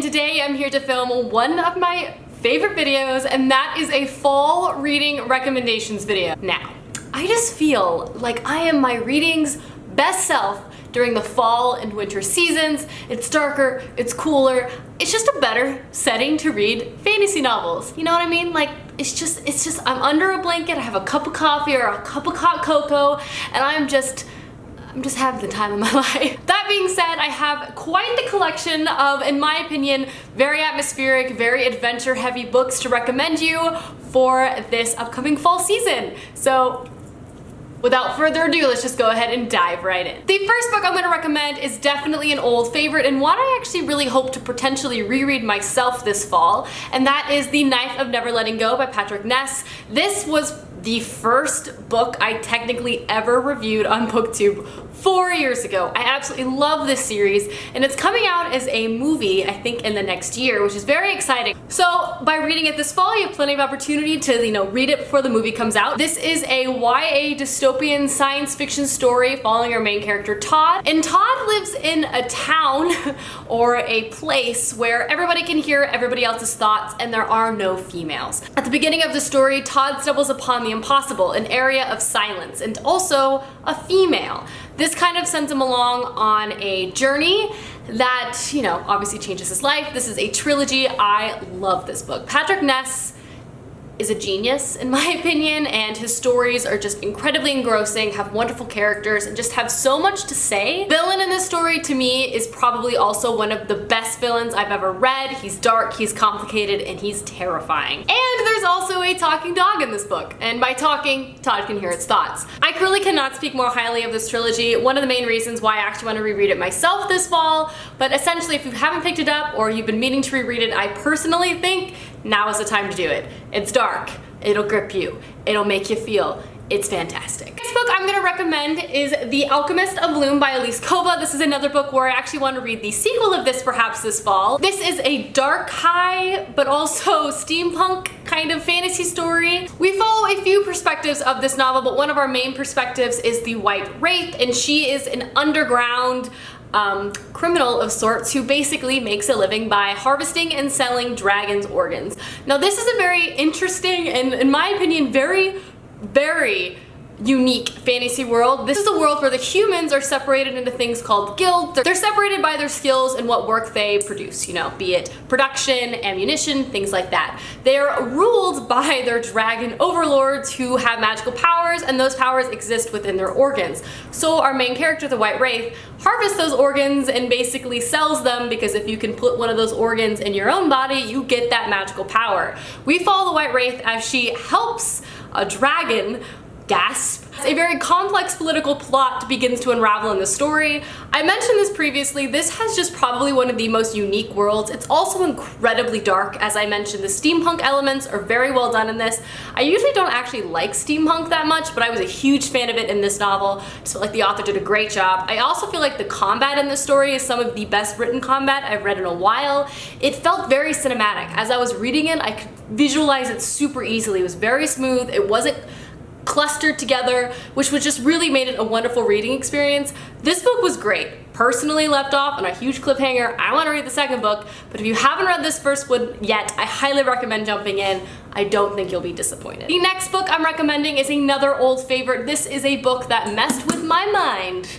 and today I'm here to film one of my favorite videos, and that is a fall reading recommendations video. Now, I just feel like I am my reading's best self during the fall and winter seasons. It's darker, it's cooler, it's just a better setting to read fantasy novels. You know what I mean? Like, it's just, I'm under a blanket, I have a cup of coffee or a cup of hot cocoa, and I'm just having the time of my life. That being said, I have quite the collection of, in my opinion, very atmospheric, very adventure-heavy books to recommend you for this upcoming fall season. So, without further ado, let's just go ahead and dive right in. The first book I'm going to recommend is definitely an old favorite and one I actually really hope to potentially reread myself this fall, and that is The Knife of Never Letting Go by Patrick Ness. This was the first book I technically ever reviewed on BookTube 4 years ago. I absolutely love this series, and it's coming out as a movie, I think, in the next year, which is very exciting. So by reading it this fall, you have plenty of opportunity to, read it before the movie comes out. This is a YA dystopian science fiction story following our main character, Todd. And Todd lives in a town or a place where everybody can hear everybody else's thoughts and there are no females. At the beginning of the story, Todd stumbles upon the impossible, an area of silence, and also a female. This kind of sends him along on a journey that, obviously changes his life. This is a trilogy. I love this book. Patrick Ness is a genius, in my opinion, and his stories are just incredibly engrossing, have wonderful characters, and just have so much to say. Villain in this story, to me, is probably also one of the best villains I've ever read. He's dark, he's complicated, and he's terrifying. And there's also a talking dog in this book, and by talking, Todd can hear its thoughts. I really cannot speak more highly of this trilogy. One of the main reasons why I actually want to reread it myself this fall, but essentially if you haven't picked it up or you've been meaning to reread it, I personally think now is the time to do it. It's dark, it'll grip you, it'll make you feel, it's fantastic. Next book I'm going to recommend is The Alchemist of Loom by Elise Koba. This is another book where I actually want to read the sequel of this perhaps this fall. This is a dark high, but also steampunk kind of fantasy story. We follow a few perspectives of this novel, but one of our main perspectives is the White Wraith, and she is an underground criminal of sorts who basically makes a living by harvesting and selling dragons' organs. Now this is a very interesting and, in my opinion, very, very unique fantasy world. This is a world where the humans are separated into things called guilds. They're separated by their skills and what work they produce, be it production, ammunition, things like that. They're ruled by their dragon overlords who have magical powers, and those powers exist within their organs. So our main character, the White Wraith, harvests those organs and basically sells them, because if you can put one of those organs in your own body, you get that magical power. We follow the White Wraith as she helps a dragon, gasp. A very complex political plot begins to unravel in the story. I mentioned this previously, this has just probably one of the most unique worlds. It's also incredibly dark. As I mentioned, the steampunk elements are very well done in this. I usually don't actually like steampunk that much, but I was a huge fan of it in this novel. Just felt like the author did a great job. I also feel like the combat in this story is some of the best written combat I've read in a while. It felt very cinematic. As I was reading it, I could visualize it super easily. It was very smooth. It wasn't clustered together, which was just really made it a wonderful reading experience. This book was great. Personally left off on a huge cliffhanger. I want to read the second book, but if you haven't read this first one yet, I highly recommend jumping in. I don't think you'll be disappointed. The next book I'm recommending is another old favorite. This is a book that messed with my mind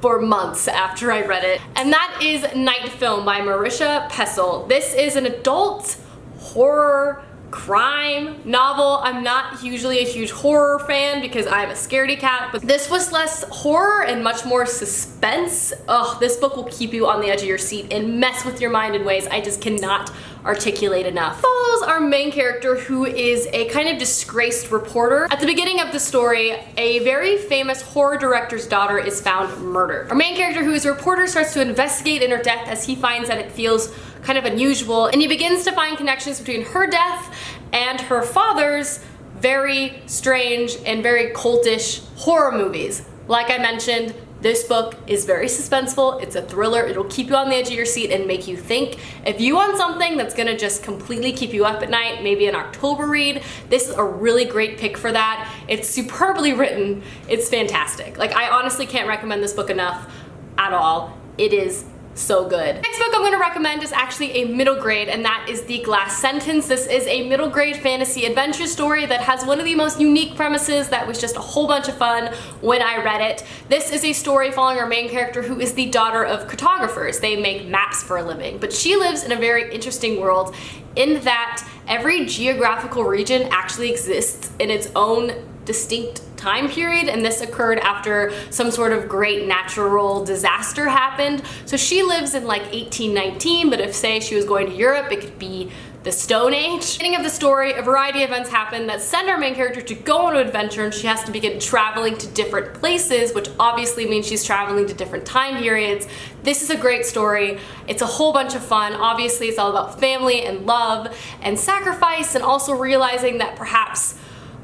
for months after I read it, and that is Night Film by Marisha Pestle. This is an adult horror crime novel. I'm not usually a huge horror fan because I'm a scaredy cat, but this was less horror and much more suspense. Ugh, this book will keep you on the edge of your seat and mess with your mind in ways I just cannot articulate enough. It follows our main character, who is a kind of disgraced reporter. At the beginning of the story, a very famous horror director's daughter is found murdered. Our main character, who is a reporter, starts to investigate in her death as he finds that it feels kind of unusual, and he begins to find connections between her death and her father's very strange and very cultish horror movies. Like I mentioned, this book is very suspenseful. It's a thriller. It'll keep you on the edge of your seat and make you think. If you want something that's gonna just completely keep you up at night, maybe an October read, this is a really great pick for that. It's superbly written. It's fantastic. Like, I honestly can't recommend this book enough at all. It is so good. Next book I'm going to recommend is actually a middle grade, and that is The Glass Sentence. This is a middle grade fantasy adventure story that has one of the most unique premises that was just a whole bunch of fun when I read it. This is a story following our main character, who is the daughter of cartographers. They make maps for a living, but she lives in a very interesting world in that every geographical region actually exists in its own distinct time period, and this occurred after some sort of great natural disaster happened. So she lives in like 1819, but if say she was going to Europe, it could be the Stone Age. At the beginning of the story, a variety of events happen that send our main character to go on an adventure, and she has to begin traveling to different places, which obviously means she's traveling to different time periods. This is a great story. It's a whole bunch of fun. Obviously, it's all about family and love and sacrifice, and also realizing that perhaps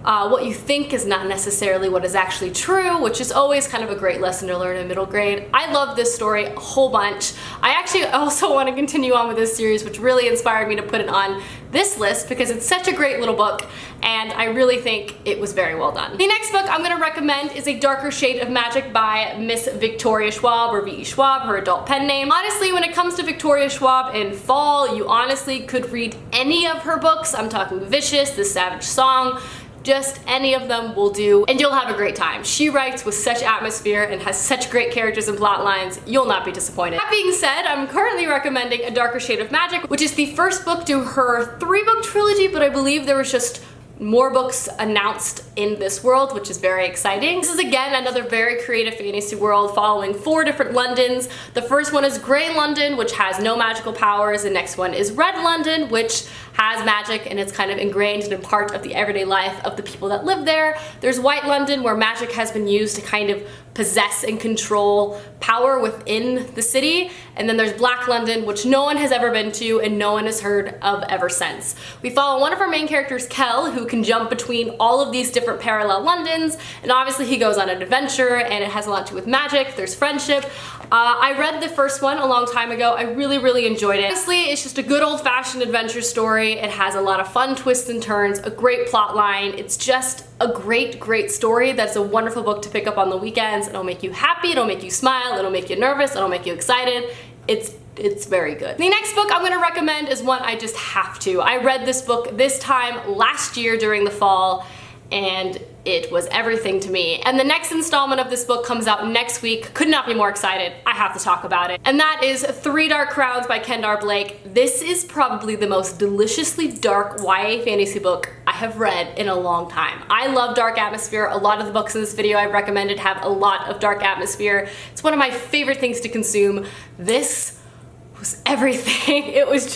what you think is not necessarily what is actually true, which is always kind of a great lesson to learn in middle grade. I love this story a whole bunch. I actually also want to continue on with this series, which really inspired me to put it on this list because it's such a great little book, and I really think it was very well done. The next book I'm going to recommend is A Darker Shade of Magic by Miss Victoria Schwab, or V.E. Schwab, her adult pen name. Honestly, when it comes to Victoria Schwab in fall, you honestly could read any of her books. I'm talking Vicious, The Savage Song, just any of them will do, and you'll have a great time. She writes with such atmosphere and has such great characters and plot lines, you'll not be disappointed. That being said, I'm currently recommending A Darker Shade of Magic, which is the first book to her 3-book trilogy, but I believe there was just more books announced in this world, which is very exciting. This is again another very creative fantasy world following 4 different Londons. The first one is Grey London, which has no magical powers. The next one is Red London, which has magic and it's kind of ingrained and a part of the everyday life of the people that live there. There's White London, where magic has been used to kind of possess and control power within the city. And then there's Black London, which no one has ever been to and no one has heard of ever since. We follow one of our main characters, Kel, who can jump between all of these different parallel Londons, and obviously he goes on an adventure and it has a lot to do with magic. There's friendship. I read the first one a long time ago. I really enjoyed it. Honestly, it's just a good old-fashioned adventure story. It has a lot of fun twists and turns, a great plot line. It's just a great story that's a wonderful book to pick up on the weekends. It'll make you happy, it'll make you smile, it'll make you nervous, it'll make you excited. It's very good. The next book I'm going to recommend is one I just have to. I read this book this time last year during the fall, and it was everything to me. And the next installment of this book comes out next week. Could not be more excited. I have to talk about it. And that is Three Dark Crowns by Kendar Blake. This is probably the most deliciously dark YA fantasy book I have read in a long time. I love dark atmosphere. A lot of the books in this video I've recommended have a lot of dark atmosphere. It's one of my favorite things to consume. This was everything. It's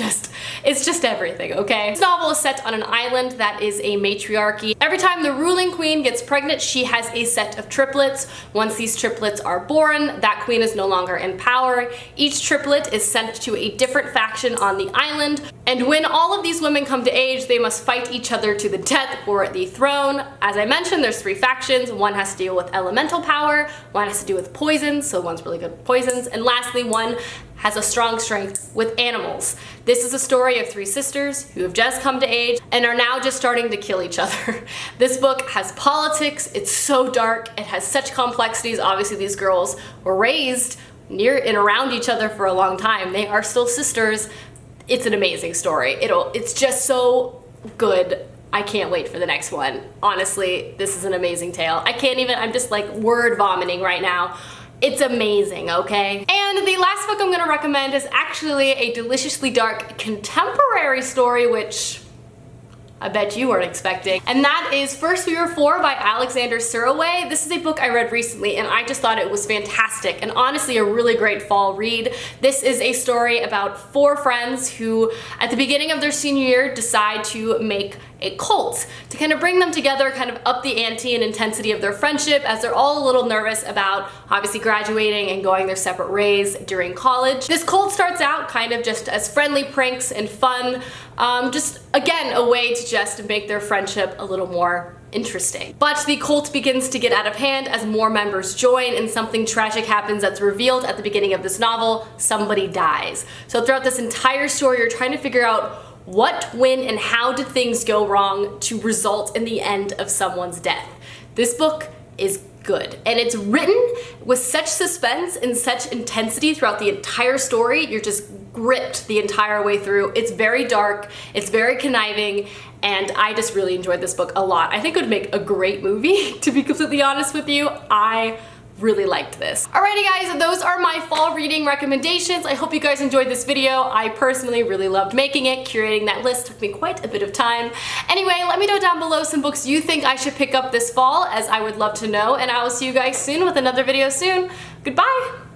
just everything, okay? This novel is set on an island that is a matriarchy. Every time the ruling queen gets pregnant, she has a set of triplets. Once these triplets are born, that queen is no longer in power. Each triplet is sent to a different faction on the island, and when all of these women come to age, they must fight each other to the death for the throne. As I mentioned, there's 3 factions. One has to deal with elemental power, one has to do with poison, so one's really good with poisons, and lastly, one has a strong strength with animals. This is a story of 3 sisters who have just come to age and are now just starting to kill each other. This book has politics, it's so dark, it has such complexities. Obviously these girls were raised near and around each other for a long time. They are still sisters. It's an amazing story. It's just so good. I can't wait for the next one. Honestly, this is an amazing tale. I'm just like word vomiting right now. It's amazing, okay? And the last book I'm gonna recommend is actually a deliciously dark contemporary story, which I bet you weren't expecting. And that is First We Were Four by Alexander Suraway. This is a book I read recently and I just thought it was fantastic and honestly a really great fall read. This is a story about 4 friends who at the beginning of their senior year decide to make a cult to kind of bring them together, kind of up the ante and intensity of their friendship as they're all a little nervous about obviously graduating and going their separate ways during college. This cult starts out kind of just as friendly pranks and fun, just again a way to just make their friendship a little more interesting. But the cult begins to get out of hand as more members join and something tragic happens that's revealed at the beginning of this novel. Somebody dies. So throughout this entire story you're trying to figure out what, when, and how did things go wrong to result in the end of someone's death. This book is good. And it's written with such suspense and such intensity throughout the entire story. You're just gripped the entire way through. It's very dark, it's very conniving, and I just really enjoyed this book a lot. I think it would make a great movie, to be completely honest with you. I really liked this. Alrighty guys, those are my fall reading recommendations. I hope you guys enjoyed this video. I personally really loved making it. Curating that list took me quite a bit of time. Anyway, let me know down below some books you think I should pick up this fall, as I would love to know, and I will see you guys soon with another video soon. Goodbye!